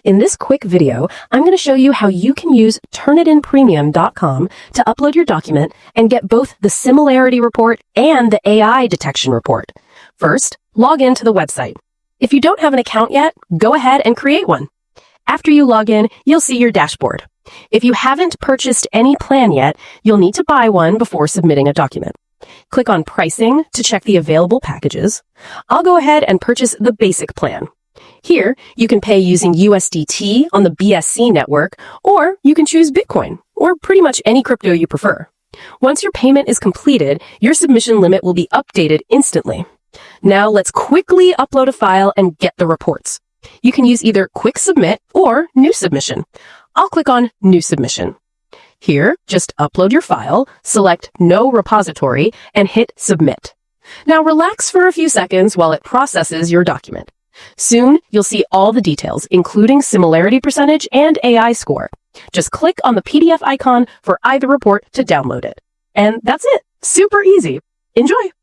In this quick video, I'm going to show you how you can use turnitinpremium.com to upload your document and get both the Similarity report and the AI detection report. First, log into the website. If you don't have an account yet, go ahead and create one. After you log in, you'll see your dashboard. If you haven't purchased any plan yet, you'll need to buy one before submitting a document. Click on Pricing to check the available packages. I'll go ahead and purchase the basic plan. Here, you can pay using USDT on the BSC network, or you can choose Bitcoin, or pretty much any crypto you prefer. Once your payment is completed, your submission limit will be updated instantly. Now let's quickly upload a file and get the reports. You can use either Quick Submit or New Submission. I'll click on New Submission. Here, just upload your file, select No Repository, and hit Submit. Now relax for a few seconds while it processes your document. Soon, you'll see all the details, including similarity percentage and AI score. Just click on the PDF icon for either report to download it. And that's it. Super easy. Enjoy!